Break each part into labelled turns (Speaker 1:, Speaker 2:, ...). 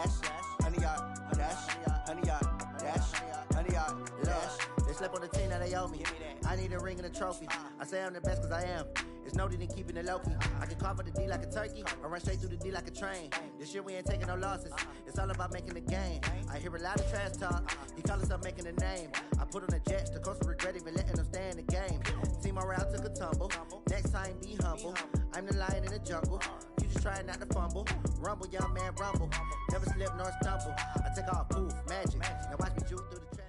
Speaker 1: 100 yard dash, 100 yard dash, 100 yard dash. They slip on the team that they owe me. I need a ring and a trophy. I say I'm the best cause I am. It's no need in keeping it low-key. I can carve for the D like a turkey, or run straight through the D like a train. This year we ain't taking no losses. It's all about making the game. I hear a lot of trash talk. He call himself making a name. I put on the Jets. The coach will regret even letting them stay in the game. Team morale took a tumble. Next time be humble. I'm the lion in the jungle. You just trying not to fumble. Rumble, young man, rumble. Never slip nor stumble. I take off, poof, magic. Now watch me juke through the traffic.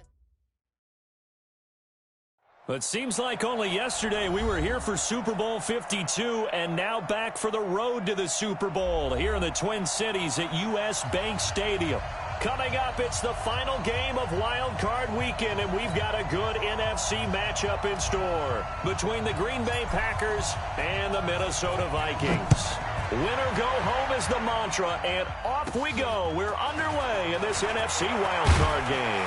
Speaker 2: It seems like only yesterday we were here for Super Bowl 52 and now back for the road to the Super Bowl here in the Twin Cities at US Bank Stadium. Coming up, it's the final game of Wild Card Weekend, and we've got a good NFC matchup in store between the Green Bay Packers and the Minnesota Vikings. Winner go home is the mantra, and off we go. We're underway in this NFC Wild Card game.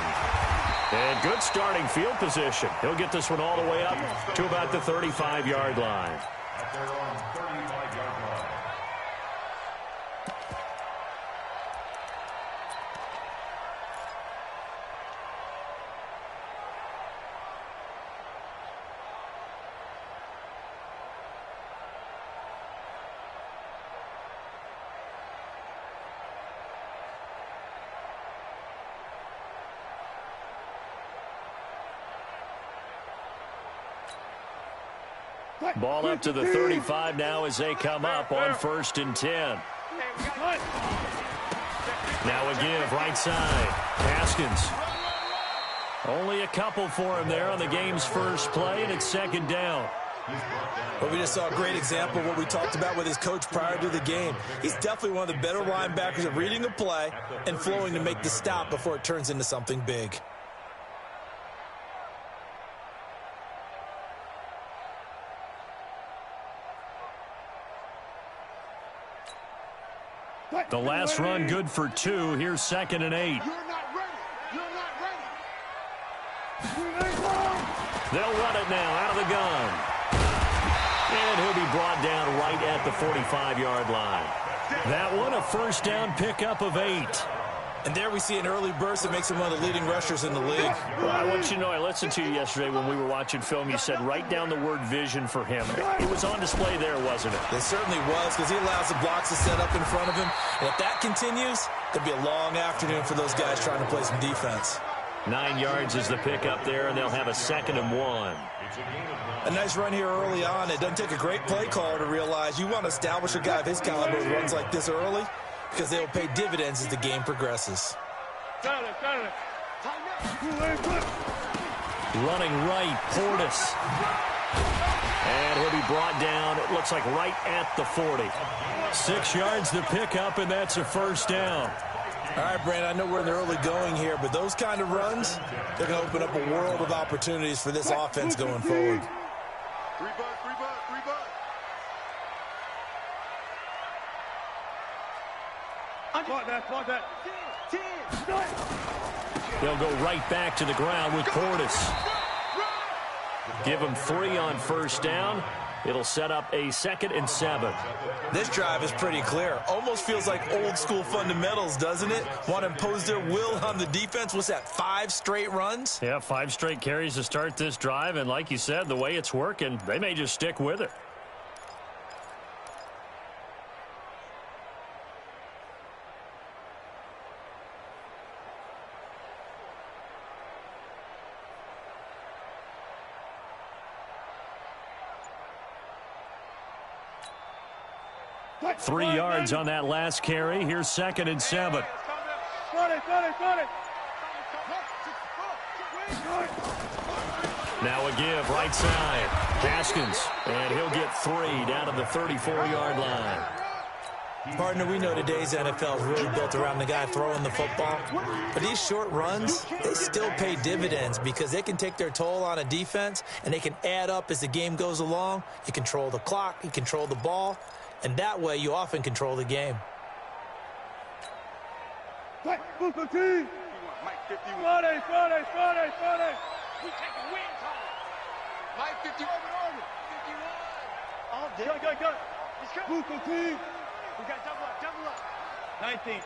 Speaker 2: And good starting field position. He'll get this one all the way up to about the 35-yard line. Ball up to the 35 now as they come up on 1st and 10. Now a give right side. Haskins. Only a couple for him there on the game's first play, and it's 2nd down.
Speaker 3: Well, we just saw a great example of what we talked about with his coach prior to the game. He's definitely one of the better linebackers at reading a play and flowing to make the stop before it turns into something big.
Speaker 2: The last run good for 2. Here's 2nd and 8. They'll run it now out of the gun. And he'll be brought down right at the 45-yard line. That one a 1st down pickup of 8.
Speaker 3: And there we see an early burst that makes him one of the leading rushers in the league.
Speaker 2: Well, I want you to know, I listened to you yesterday when we were watching film. You said write down the word vision for him. It was on display there, wasn't it?
Speaker 3: It certainly was, because he allows the blocks to set up in front of him. And if that continues, there'll be a long afternoon for those guys trying to play some defense.
Speaker 2: 9 yards is the pickup there, and they'll have a 2nd and 1.
Speaker 3: A nice run here early on. It doesn't take a great play caller to realize you want to establish a guy of his caliber who runs like this early, because they will pay dividends as the game progresses.
Speaker 2: Running right, Portis. And he'll be brought down, it looks like right at the 40. 6 yards the pickup, and that's a 1st down.
Speaker 3: All right, Brandon, I know we're in the early going here, but those kind of runs, they're going to open up a world of opportunities for this offense going forward.
Speaker 2: They'll go right back to the ground with Portis. Give him 3 on 1st down. It'll set up a 2nd and 7.
Speaker 3: This drive is pretty clear. Almost feels like old school fundamentals, doesn't it? Want to impose their will on the defense. What's that, 5 straight runs?
Speaker 2: Yeah, 5 straight carries to start this drive. And like you said, the way it's working, they may just stick with it. Three yards on that last carry. Here's 2nd and 7. Now a give right side. Haskins. And he'll get 3 down to the 34-yard line.
Speaker 3: Partner, we know today's NFL is really built around the guy throwing the football. But these short runs, they still pay dividends because they can take their toll on a defense, and they can add up as the game goes along. You control the clock, you control the ball, and that way you often control the game.
Speaker 4: Mike 51. Mike 51. All day. Go. We got double up. 19.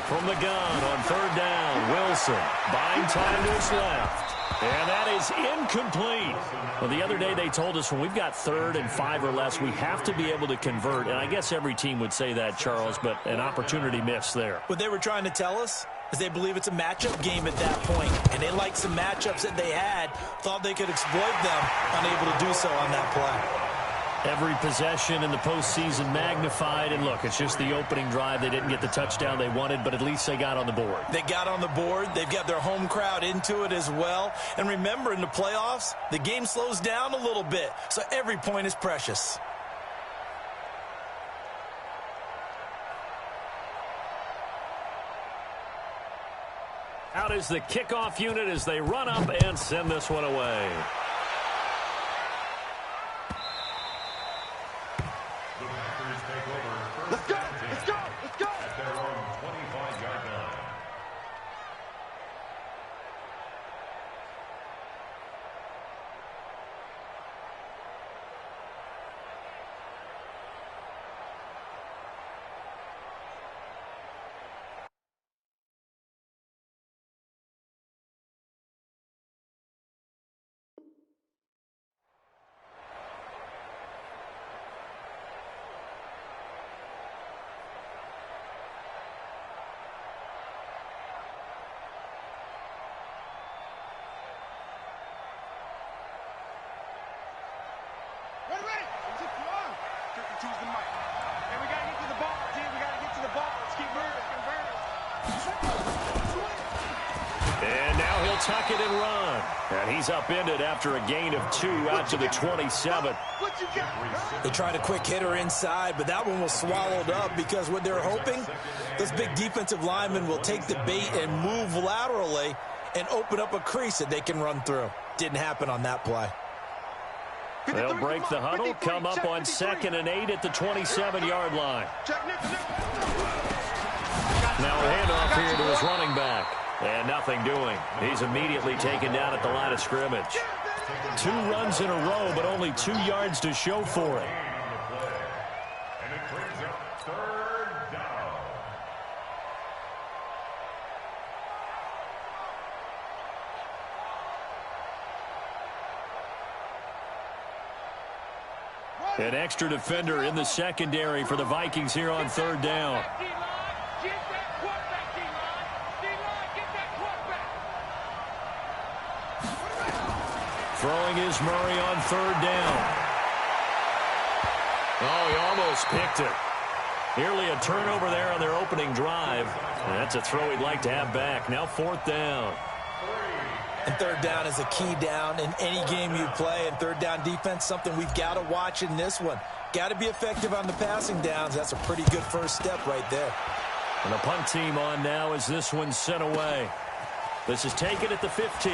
Speaker 2: From the gun on third down, Wilson buying time to his left. And that is incomplete. Well, the other day they told us when we've got 3rd and 5 or less, we have to be able to convert. And I guess every team would say that, Charles, but an opportunity missed there.
Speaker 3: What they were trying to tell us is they believe it's a matchup game at that point. And they liked some matchups that they had, thought they could exploit them, unable to do so on that play.
Speaker 2: Every possession in the postseason magnified. And look, it's just the opening drive. They didn't get the touchdown they wanted, but at least they got on the board.
Speaker 3: They got on the board. They've got their home crowd into it as well. And remember, in the playoffs, the game slows down a little bit. So every point is precious.
Speaker 2: Out is the kickoff unit as they run up and send this one away.
Speaker 4: Let's go! Let's go! Let's go!
Speaker 5: At their own 25-yard line.
Speaker 4: Ready! Choose the mic. And we gotta get to the ball, team. We gotta get to the ball. Let's keep moving.
Speaker 2: And now he'll tuck it and run. And he's upended after a gain of 2 out to the 27.
Speaker 4: What you got?
Speaker 3: They tried a quick hitter inside, but that one was swallowed up because what they're hoping, those big defensive linemen will take the bait and move laterally and open up a crease that they can run through. Didn't happen on that play.
Speaker 2: They'll break the huddle, come up on 2nd and 8 at the 27-yard line. Now a handoff here to his running back. And nothing doing. He's immediately taken down at the line of scrimmage. 2 runs in a row, but only 2 yards to show for it.
Speaker 5: And it brings up 3rd down.
Speaker 2: An extra defender in the secondary for the Vikings here on 3rd down. Throwing is Murray on 3rd down. Oh, he almost picked it. Nearly a turnover there on their opening drive. And that's a throw he'd like to have back. Now 4th down.
Speaker 3: And 3rd down is a key down in any game you play. And 3rd down defense, something we've got to watch in this one. Got to be effective on the passing downs. That's a pretty good first step right there.
Speaker 2: And the punt team on now as this one's sent away. This is taken at the 15.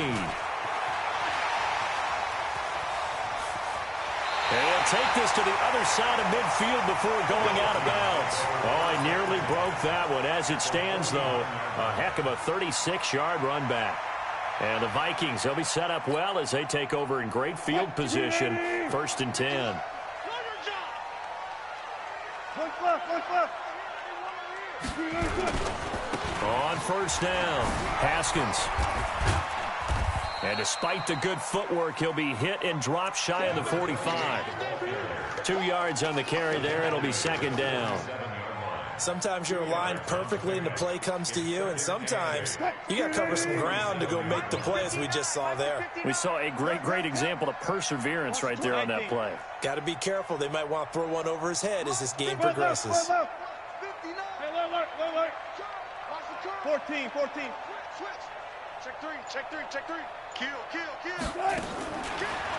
Speaker 2: And he'll take this to the other side of midfield before going out of bounds. Oh, he nearly broke that one. As it stands, though, a heck of a 36-yard run back. And the Vikings, they'll be set up well as they take over in great field position. 1st and 10. On 1st down, Haskins. And despite the good footwork, he'll be hit and dropped shy of the 45. 2 yards on the carry there. It'll be 2nd down.
Speaker 3: Sometimes you're aligned perfectly and the play comes to you, and sometimes you got to cover some ground to go make the play, as we just saw there.
Speaker 2: We saw a great example of perseverance right there on that play.
Speaker 3: Got to be careful. They might want to throw one over his head as this game progresses.
Speaker 4: 14. Check 3. Kill.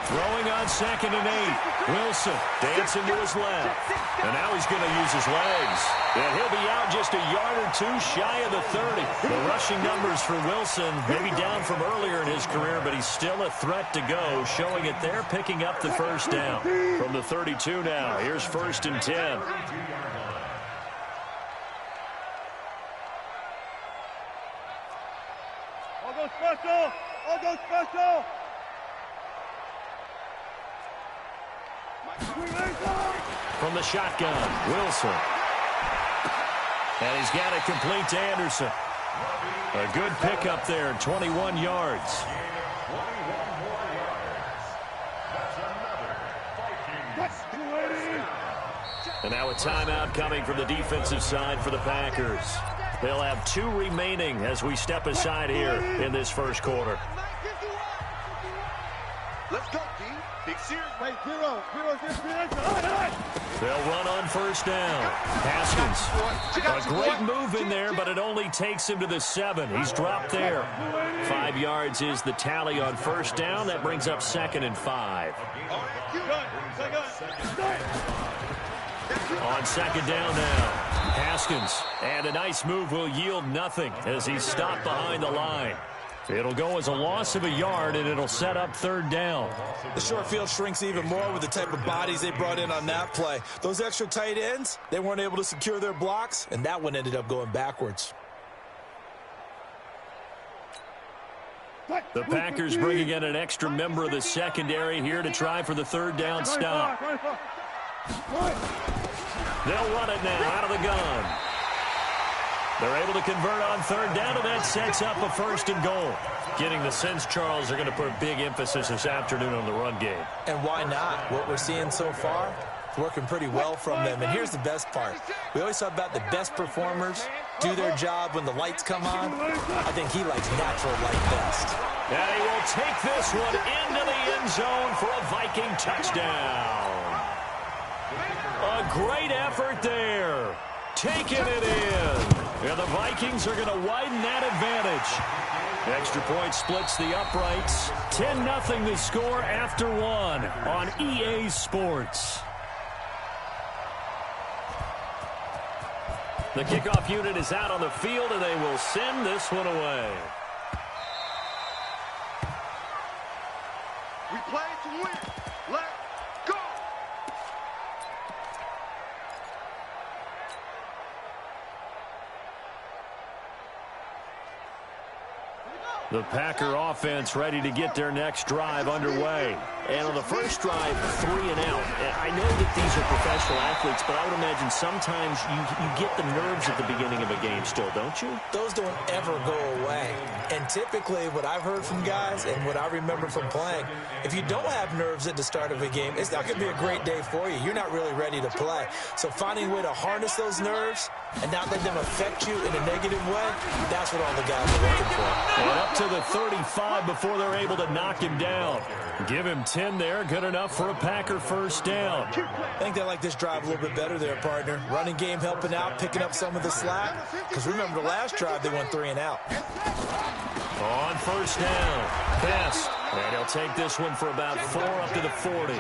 Speaker 2: Throwing on 2nd and 8. Wilson dancing to his left. And now he's going to use his legs. And he'll be out just a yard or 2 shy of the 30. The rushing numbers for Wilson maybe down from earlier in his career, but he's still a threat to go, showing it there, picking up the 1st down. From the 32 now, here's 1st and 10.
Speaker 4: I'll go special!
Speaker 2: From the shotgun, Wilson. And he's got it complete to Anderson. A good pickup there, 21 yards. And now a timeout coming from the defensive side for the Packers. They'll have 2 remaining as we step aside here in this first quarter.
Speaker 4: Let's go, D. Big series.
Speaker 6: Wait, zero.
Speaker 2: They'll run on first down. Haskins. A great move in there, but it only takes him to the 7. He's dropped there. 5 yards is the tally on first down. That brings up 2nd and 5. On 2nd down now. Haskins. And a nice move will yield nothing as he's stopped behind the line. It'll go as a loss of a yard, and it'll set up 3rd down.
Speaker 3: The short field shrinks even more with the type of bodies they brought in on that play. Those extra tight ends, they weren't able to secure their blocks, and that one ended up going backwards.
Speaker 2: The Packers bringing in an extra member of the secondary here to try for the 3rd down stop. They'll run it now out of the gun. They're able to convert on 3rd down, and that sets up a 1st and goal. Getting the sense, Charles, are going to put a big emphasis this afternoon on the run game.
Speaker 3: And why not? What we're seeing so far, working pretty well from them. And here's the best part. We always talk about the best performers do their job when the lights come on. I think he likes natural light best.
Speaker 2: And he will take this one into the end zone for a Viking touchdown. A great effort there. Taking it in. And the Vikings are going to widen that advantage. Extra point splits the uprights. 10-0 the score after 1 on EA Sports. The kickoff unit is out on the field, and they will send this one away.
Speaker 4: We play to win. Let's go.
Speaker 2: The Packer offense ready to get their next drive underway. And on the first drive, 3 and out. I know that these are professional athletes, but I would imagine sometimes you get the nerves at the beginning of a game still, don't you?
Speaker 3: Those don't ever go away. And typically what I've heard from guys and what I remember from playing, if you don't have nerves at the start of a game, it's not going to be a great day for you. You're not really ready to play. So finding a way to harness those nerves and not let them affect you in a negative way, that's what all the guys are looking for.
Speaker 2: And up to the 35 before they're able to knock him down. Give him 10 there, good enough for a Packer 1st down.
Speaker 3: I think they like this drive a little bit better there, partner. Running game helping out, picking up some of the slack. Because remember the last drive, they went 3 and out.
Speaker 2: On 1st down, Best. And he'll take this one for about 4 up to the 40.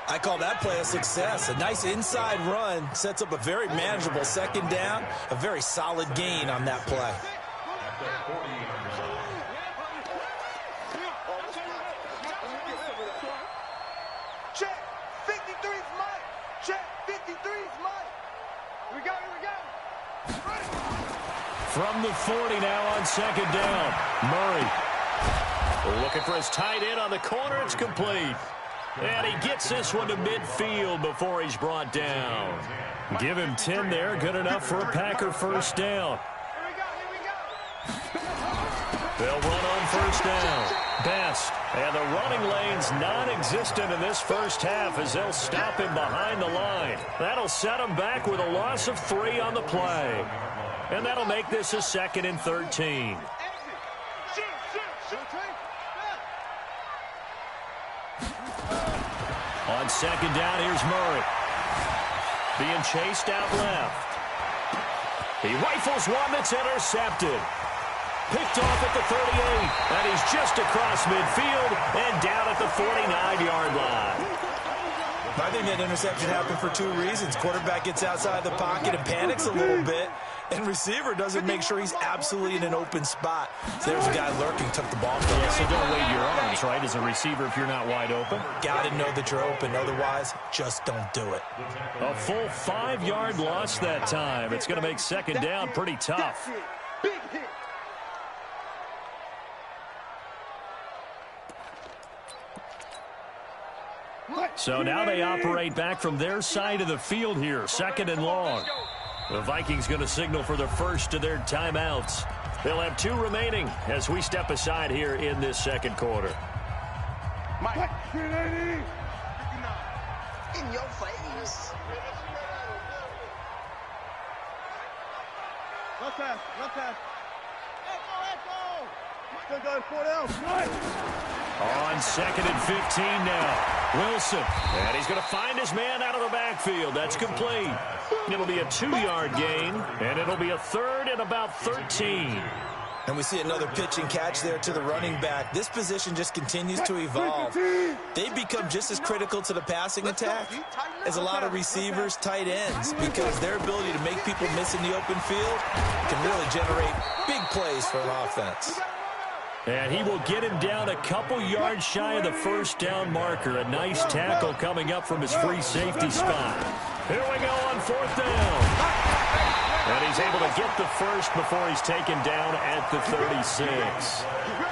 Speaker 3: I call that play a success. A nice inside run sets up a very manageable 2nd down. A very solid gain on that play.
Speaker 4: Check. 53's Mike. Check. 53's Mike. Here we go.
Speaker 2: From the 40 now on 2nd down. Murray looking for his tight end on the corner. It's complete. And he gets this one to midfield before he's brought down. Give him 10 there. Good enough for a Packer 1st down.
Speaker 4: Here we go.
Speaker 2: They'll run on 1st down. Best. And the running lane's non-existent in this first half as they'll stop him behind the line. That'll set him back with a loss of 3 on the play. And that'll make this a 2nd and 13. On 2nd down, here's Murray. Being chased out left. He rifles one that's intercepted. Picked off at the 38. And he's just across midfield and down at the 49-yard line.
Speaker 3: I think that interception happened for 2 reasons. Quarterback gets outside the pocket and panics a little bit. And receiver doesn't make sure he's absolutely in an open spot. So there's a guy lurking, took the ball from him.
Speaker 2: So don't wave your arms, right, as a receiver if you're not wide open.
Speaker 3: Got to know that you're open. Otherwise, just don't do it.
Speaker 2: A full 5-yard loss that time. It's going to make 2nd down pretty tough.
Speaker 4: Big hit.
Speaker 2: So now they operate back from their side of the field here. 2nd and long. The Vikings going to signal for the first of their timeouts. They'll have 2 remaining as we step aside here in this second quarter.
Speaker 4: Mike.
Speaker 6: In your face.
Speaker 4: Left pass. Echo. Still going 4 down.
Speaker 2: On 2nd and 15 now. Wilson. And he's going to find his man out of the backfield. That's complete. It'll be a 2-yard gain, and it'll be a 3rd and about 13.
Speaker 3: And we see another pitch and catch there to the running back. This position just continues to evolve. They've become just as critical to the passing attack as a lot of receivers, tight ends, because their ability to make people miss in the open field can really generate big plays for an offense.
Speaker 2: And he will get him down a couple yards shy of the first down marker. A nice tackle coming up from his free safety spot. Here we go on 4th down. And he's able to get the first before he's taken down at the 36.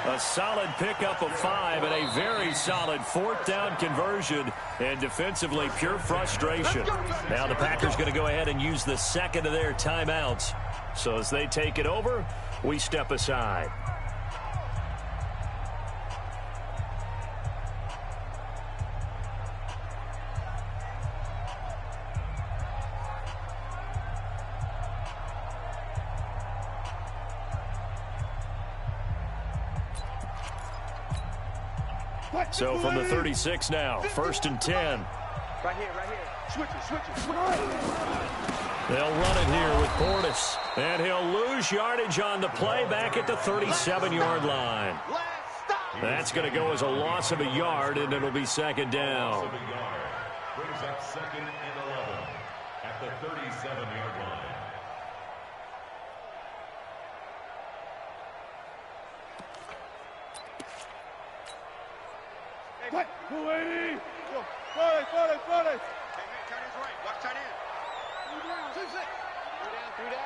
Speaker 2: A solid pickup of 5 and a very solid 4th down conversion. And defensively, pure frustration. Now the Packers going to go ahead and use the second of their timeouts. So as they take it over, we step aside. So from the 36 now, 1st and 10.
Speaker 4: Right here. Switch it.
Speaker 2: They'll run it here with Portis. And he'll lose yardage on the play back at the 37-yard line. That's going to go as a loss of a yard, and it'll be 2nd down.
Speaker 5: Brings up 2nd and 11 at the 37-yard line.
Speaker 4: What? 280. Yo, 40. Hey, man, turn his right. Watch tight end. 2 down. 3 down.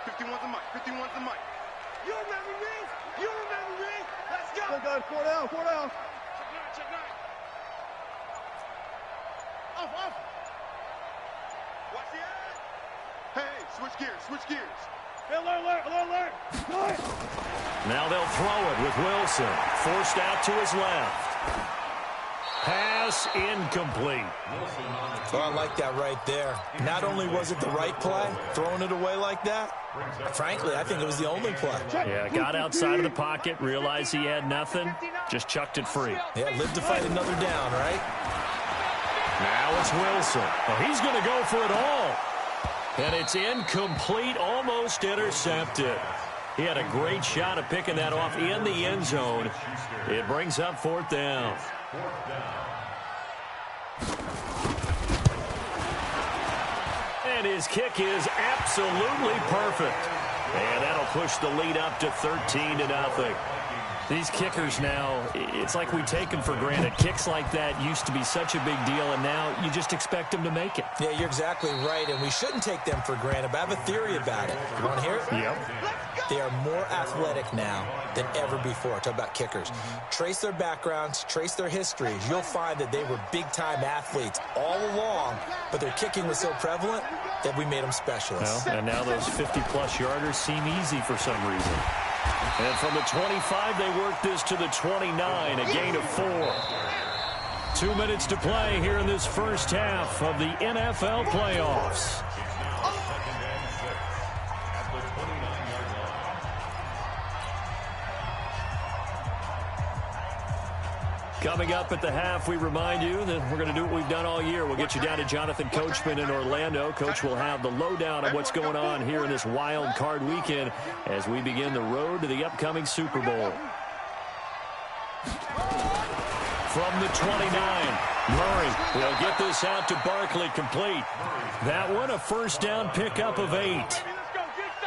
Speaker 4: 51's the mic. You remember me? Let's go. Still going 4 down. Check 9. Off. Watch the end. Hey, switch gears. Hey, alert.
Speaker 2: Now they'll throw it with Wilson. Forced out to his left. Pass incomplete.
Speaker 3: Well, I like that right there. Not only was it the right play, throwing it away like that, frankly, I think it was the only play.
Speaker 2: Yeah, got outside of the pocket, realized he had nothing, just chucked it free.
Speaker 3: Yeah, lived to fight another down, right?
Speaker 2: Now it's Wilson. Oh, he's going to go for it all. And it's incomplete, almost intercepted. He had a great shot at picking that off in the end zone. It brings up 4th down. And his kick is absolutely perfect. And that'll push the lead up to 13-0. These kickers now, it's like we take them for granted. Kicks like that used to be such a big deal, and now you just expect them to make it.
Speaker 3: Yeah, you're exactly right, and we shouldn't take them for granted, but I have a theory about it. You want to hear it?
Speaker 2: Yep.
Speaker 3: They are more athletic now than ever before. Talk about kickers. Trace their backgrounds, trace their histories. You'll find that they were big-time athletes all along, but their kicking was so prevalent that we made them specialists.
Speaker 2: Well, and now those 50-plus yarders seem easy for some reason. And from the 25, they work this to the 29, a gain of 4. 2 minutes to play here in this first half of the NFL playoffs. Coming up at the half, we remind you that we're going to do what we've done all year. We'll get you down to Jonathan Coachman in Orlando. Coach will have the lowdown of what's going on here in this wild card weekend as we begin the road to the upcoming Super Bowl. From the 29, Murray will get this out to Barkley, complete. That one a first down pickup of 8.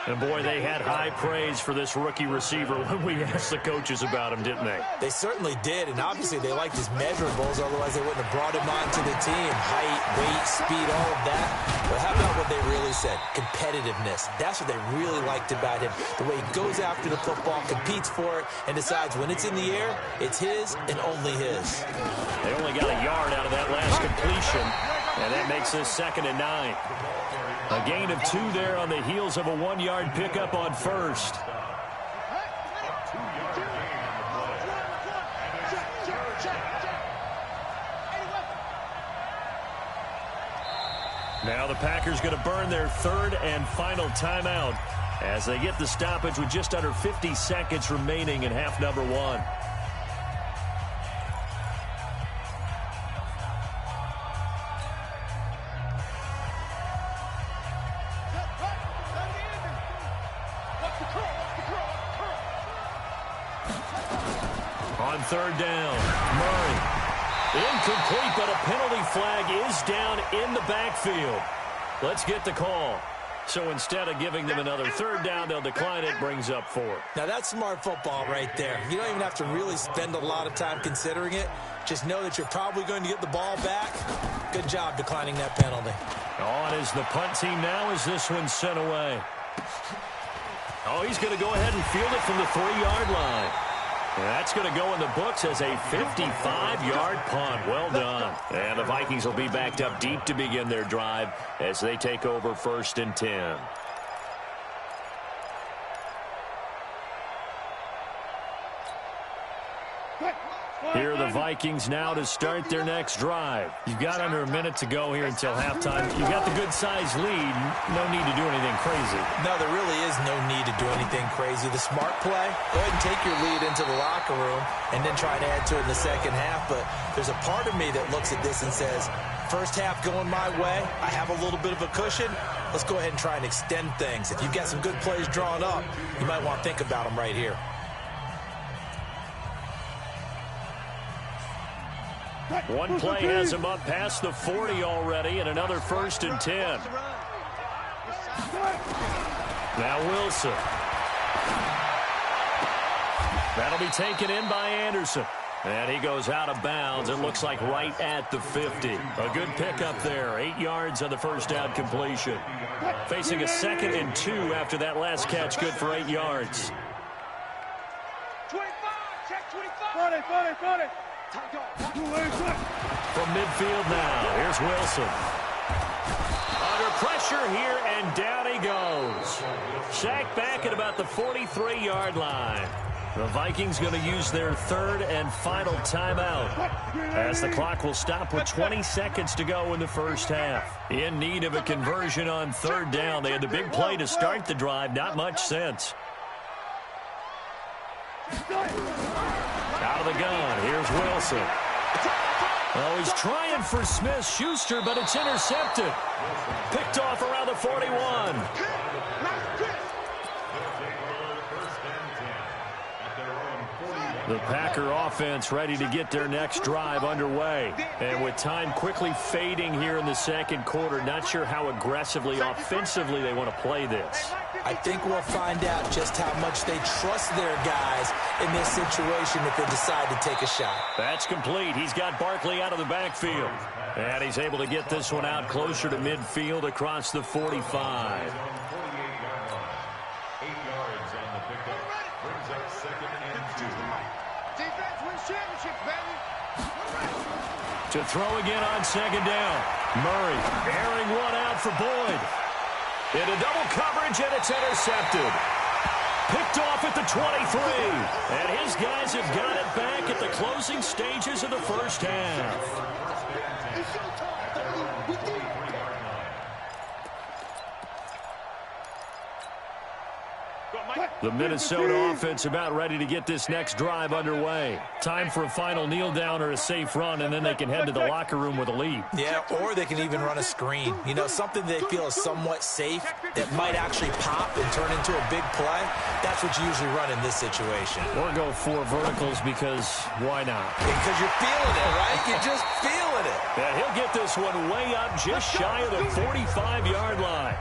Speaker 2: And, boy, they had high praise for this rookie receiver when we asked the coaches about him, didn't they?
Speaker 3: They certainly did, and obviously they liked his measurables, otherwise they wouldn't have brought him onto the team. Height, weight, speed, all of that. But how about what they really said? Competitiveness. That's what they really liked about him. The way he goes after the football, competes for it, and decides when it's in the air, it's his and only his.
Speaker 2: They only got a yard out of that last completion. And that makes this 2nd and 9. A gain of 2 there on the heels of a 1-yard pickup on first. Now the Packers going to burn their 3rd and final timeout as they get the stoppage with just under 50 seconds remaining in half number 1. On 3rd down, Murray. Incomplete, but a penalty flag is down in the backfield. Let's get the call. So instead of giving them another 3rd down, they'll decline it, brings up 4.
Speaker 3: Now that's smart football right there. You don't even have to really spend a lot of time considering it. Just know that you're probably going to get the ball back. Good job declining that penalty.
Speaker 2: On is the punt team now as this one's sent away. Oh, he's going to go ahead and field it from the 3-yard line. That's going to go in the books as a 55-yard punt. Well done. And the Vikings will be backed up deep to begin their drive as they take over 1st and 10. Here are the Vikings now to start their next drive. You've got under a minute to go here until halftime. You've got the good-sized lead. No need to do anything crazy.
Speaker 3: No, there really is no need to do anything crazy. The smart play, go ahead and take your lead into the locker room and then try to add to it in the second half. But there's a part of me that looks at this and says, first half going my way, I have a little bit of a cushion. Let's go ahead and try and extend things. If you've got some good plays drawn up, you might want to think about them right here.
Speaker 2: One play has him up past the 40 already, and another 1st and 10. Now Wilson. That'll be taken in by Anderson. And he goes out of bounds. It looks like right at the 50. A good pickup there. 8 yards on the first down completion. Facing a 2nd and 2 after that last catch. Good for 8 yards.
Speaker 4: 25, check 25. 40.
Speaker 2: From midfield now, here's Wilson. Under pressure here, and down he goes. Sacked back at about the 43-yard line. The Vikings going to use their 3rd and final timeout as the clock will stop with 20 seconds to go in the first half. In need of a conversion on 3rd down. They had the big play to start the drive. Not much sense. Out of the gun, here's Wilson. Oh, he's trying for Smith-Schuster, but it's intercepted. Picked off around the 41. The Packer offense ready to get their next drive underway. And with time quickly fading here in the 2nd quarter, not sure how aggressively, offensively they want to play this.
Speaker 3: I think we'll find out just how much they trust their guys in this situation if they decide to take a shot.
Speaker 2: That's complete. He's got Barkley out of the backfield. And he's able to get this one out closer to midfield across the 45.
Speaker 5: 8 yards on the pickup. Brings up 2nd and 2.
Speaker 4: Defense wins championships, baby.
Speaker 2: To throw again on 2nd down. Murray airing one out for Boyd. Into double coverage, and it's intercepted. Picked off at the 23. And his guys have got it back at the closing stages of the first half. The Minnesota offense about ready to get this next drive underway. Time for a final kneel down or a safe run, and then they can head to the locker room with a lead.
Speaker 3: Yeah, or they can even run a screen. You know, something they feel is somewhat safe that might actually pop and turn into a big play. That's what you usually run in this situation.
Speaker 2: Or go 4 verticals because why not?
Speaker 3: Because you're feeling it, right? You're just feeling it.
Speaker 2: And he'll get this one way up just shy of the 45-yard line.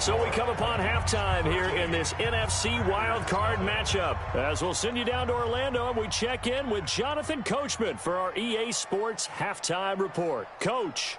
Speaker 2: So we come upon halftime here in this NFC wildcard matchup. As we'll send you down to Orlando, and we check in with Jonathan Coachman for our EA Sports Halftime Report. Coach.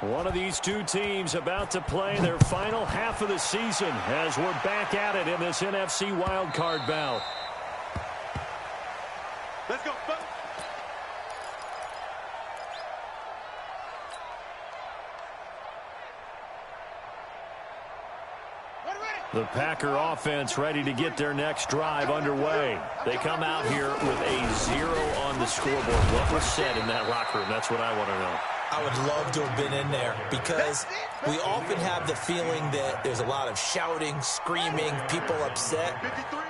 Speaker 2: One of these two teams about to play their final half of the season as we're back at it in this NFC wildcard bout.
Speaker 4: Let's go.
Speaker 2: The Packer offense ready to get their next drive underway. They come out here with a 0 on the scoreboard. What was said in that locker room? That's what I want to know.
Speaker 3: I would love to have been in there because we often have the feeling that there's a lot of shouting, screaming, people upset.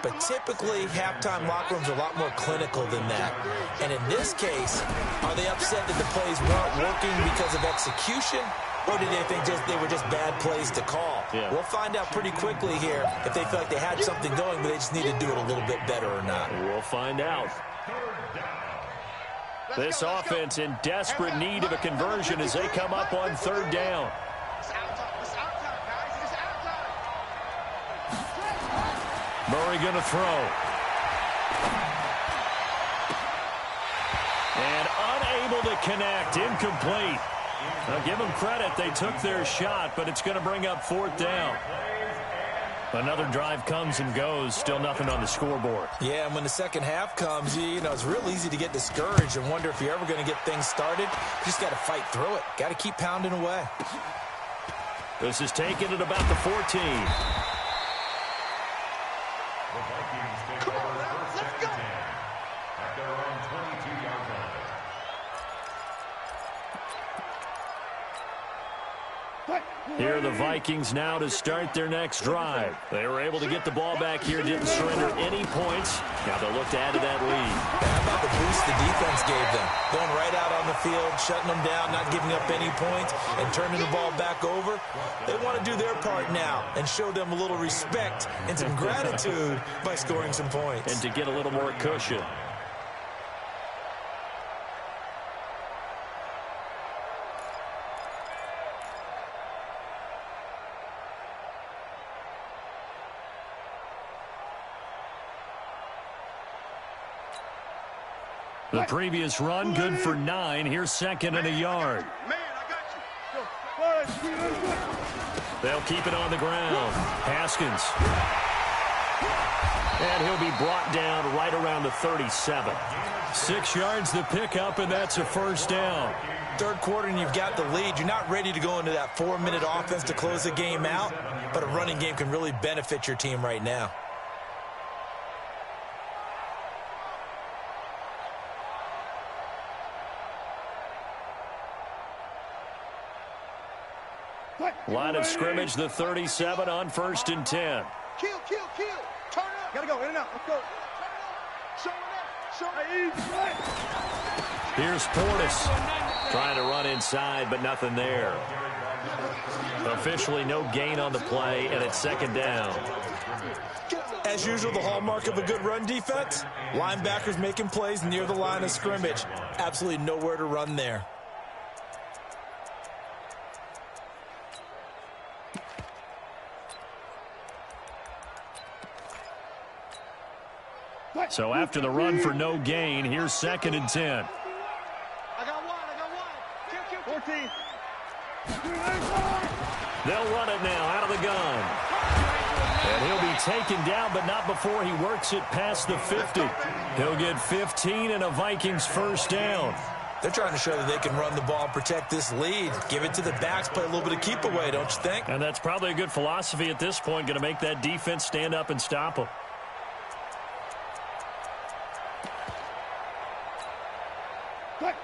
Speaker 3: But typically, halftime locker rooms are a lot more clinical than that. And in this case, are they upset that the plays weren't working because of execution? Or did they think they were just bad plays to call?
Speaker 2: Yeah.
Speaker 3: We'll find out pretty quickly here if they feel like they had something going, but they just need to do it a little bit better or not.
Speaker 2: We'll find out. This offense in desperate need of a conversion as they come up on third down. Murray going to throw. And unable to connect. Incomplete. Now give them credit. They took their shot, but it's going to bring up fourth down. Another drive comes and goes. Still nothing on the scoreboard.
Speaker 3: Yeah, and when the second half comes, you know, it's real easy to get discouraged and wonder if you're ever going to get things started. You just got to fight through it. Got to keep pounding away.
Speaker 2: This is taken at about the 14. Here are the Vikings now to start their next drive. They were able to get the ball back here, didn't surrender any points. Now they'll look to add to that lead.
Speaker 3: How about the boost the defense gave them? Going right out on the field, shutting them down, not giving up any points, and turning the ball back over. They want to do their part now and show them a little respect and some gratitude by scoring some points.
Speaker 2: And to get a little more cushion. The previous run, good for 9. Here's second and a yard.
Speaker 4: Man, I got you.
Speaker 2: They'll keep it on the ground. Haskins. And he'll be brought down right around the 37. 6 yards the pickup, and that's a first down.
Speaker 3: Third quarter and you've got the lead. You're not ready to go into that 4-minute offense to close the game out, but a running game can really benefit your team right now.
Speaker 2: Line of scrimmage, the 37 on 1st and 10.
Speaker 4: Kill. Turn it up. Gotta go, in and out. Let's go. Show it up.
Speaker 2: Here's Portis. Trying to run inside, but nothing there. Officially no gain on the play, and it's second down.
Speaker 3: As usual, the hallmark of a good run defense, linebackers making plays near the line of scrimmage. Absolutely nowhere to run there.
Speaker 2: So after the run for no gain, here's second and 10.
Speaker 4: I got one. Kill. 14.
Speaker 2: They'll run it now out of the gun. And he'll be taken down, but not before he works it past the 50. He'll get 15 and a Vikings first down.
Speaker 3: They're trying to show that they can run the ball and protect this lead. Give it to the backs, play a little bit of keep away, don't you think?
Speaker 2: And that's probably a good philosophy at this point, going to make that defense stand up and stop them.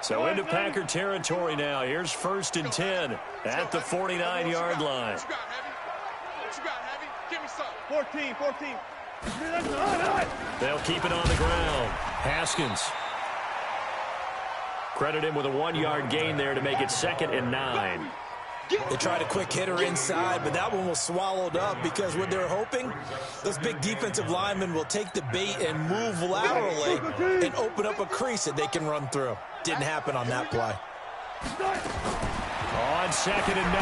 Speaker 2: So into Packer territory now. Here's 1st and 10 at the 49-yard line.
Speaker 4: What you got, Heavy? Give me some. 14.
Speaker 2: They'll keep it on the ground. Haskins. Credit him with a 1-yard gain there to make it 2nd and 9.
Speaker 3: They tried a quick hitter inside, but that one was swallowed up because what they're hoping, those big defensive linemen will take the bait and move laterally and open up a crease that they can run through. Didn't happen on that play.
Speaker 2: On 2nd and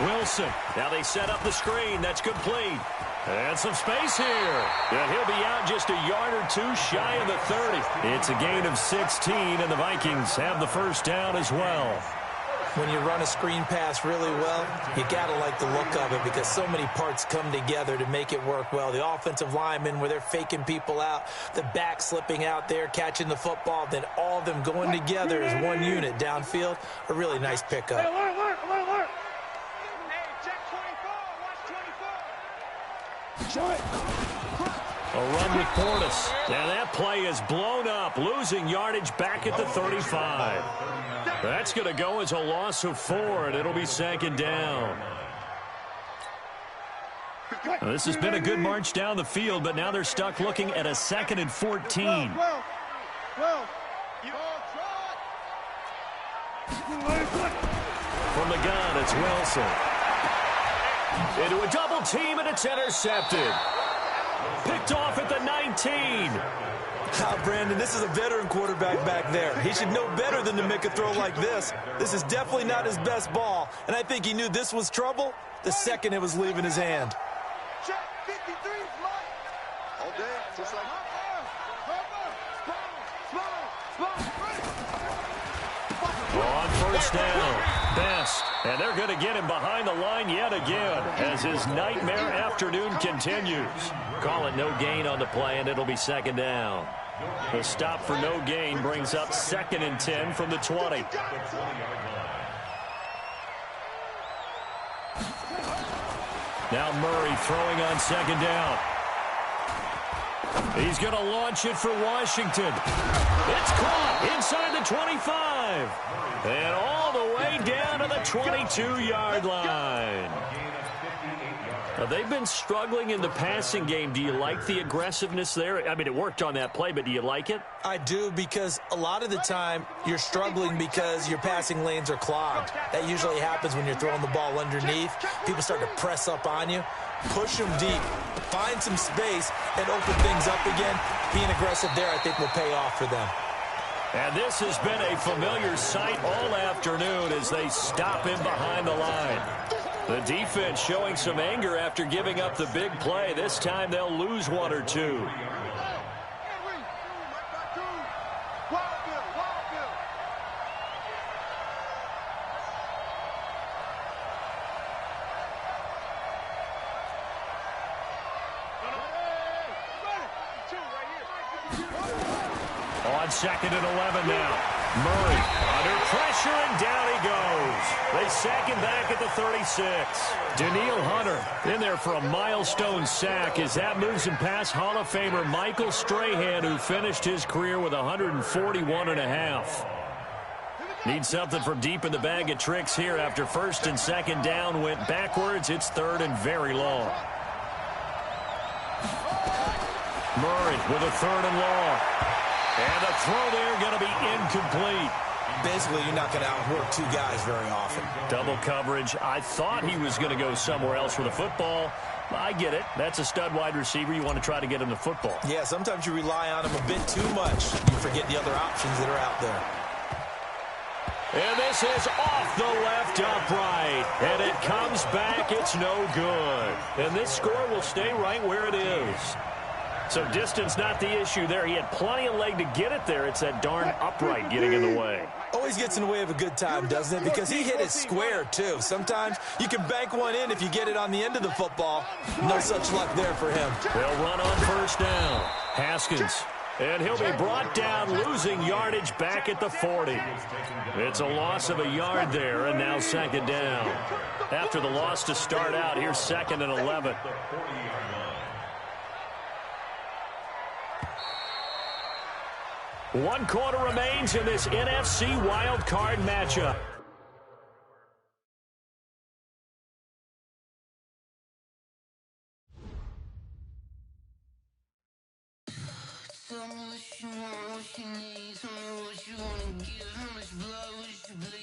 Speaker 2: 9. Wilson. Now they set up the screen. That's complete. And some space here. And he'll be out just a yard or two shy of the 30. It's a gain of 16, and the Vikings have the first down as well.
Speaker 3: When you run a screen pass really well, you got to like the look of it because so many parts come together to make it work well. The offensive linemen, where they're faking people out, the back slipping out there, catching the football, then all of them going together as one unit downfield. A really nice pickup.
Speaker 4: Hey, alert. Hey, check 24. Watch 24.
Speaker 2: A run with Portis. And that play is blown up, losing yardage back at the 35. That's going to go as a loss of 4, and it'll be second down. Now, this has been a good march down the field, but now they're stuck looking at a 2nd and 14. From the gun, it's Wilson. Into a double team, and it's intercepted. Picked off at the 19.
Speaker 3: Brandon, this is a veteran quarterback back there. He should know better than to make a throw like this. This is definitely not his best ball, and I think he knew this was trouble the second it was leaving his hand.
Speaker 4: Check 53 is mine. All day, just like
Speaker 2: On first down, Best. And they're going to get him behind the line yet again as his nightmare afternoon continues. Call it no gain on the play, and it'll be second down. The stop for no gain brings up 2nd and 10 from the 20. Now Murray throwing on second down. He's going to launch it for Washington. It's caught inside the 25. And all the way down to the 22-yard line. Now, they've been struggling in the passing game. Do you like the aggressiveness there? I mean, it worked on that play, but do you like it?
Speaker 3: I do, because a lot of the time you're struggling because your passing lanes are clogged. That usually happens when you're throwing the ball underneath. People start to press up on you. Push them deep. Find some space and open things up again. Being aggressive there, I think, will pay off for them.
Speaker 2: And this has been a familiar sight all afternoon as they stop him behind the line. The defense showing some anger after giving up the big play. This time they'll lose 1 or 2. On 2nd and 11 now. Murray under pressure, and down he goes. They sack him back at the 36. Daniil Hunter in there for a milestone sack as that moves him past Hall of Famer Michael Strahan, who finished his career with 141.5. Need something from deep in the bag of tricks here after 1st and 2nd down went backwards. It's 3rd and very long. Murray with a 3rd and long. And the throw there going to be incomplete.
Speaker 3: Basically, you're not going to outwork 2 guys very often.
Speaker 2: Double coverage. I thought he was going to go somewhere else for the football. I get it. That's a stud wide receiver. You want to try to get him the football.
Speaker 3: Yeah, sometimes you rely on him a bit too much. You forget the other options that are out there.
Speaker 2: And this is off the left upright. And it comes back. It's no good. And this score will stay right where it is. So distance not the issue there. He had plenty of leg to get it there. It's that darn upright getting in the way.
Speaker 3: Always gets in the way of a good time, doesn't it? Because he hit it square, too. Sometimes you can bank one in if you get it on the end of the football. No such luck there for him.
Speaker 2: They'll run on first down. Haskins. And he'll be brought down, losing yardage back at the 40. It's a loss of a yard there, and now second down. After the loss to start out, here's 2nd and 11. 1 quarter remains in this NFC wild card matchup.
Speaker 7: Tell me what you want, what you need. Tell me what you wanna give. How much blood would you bleed?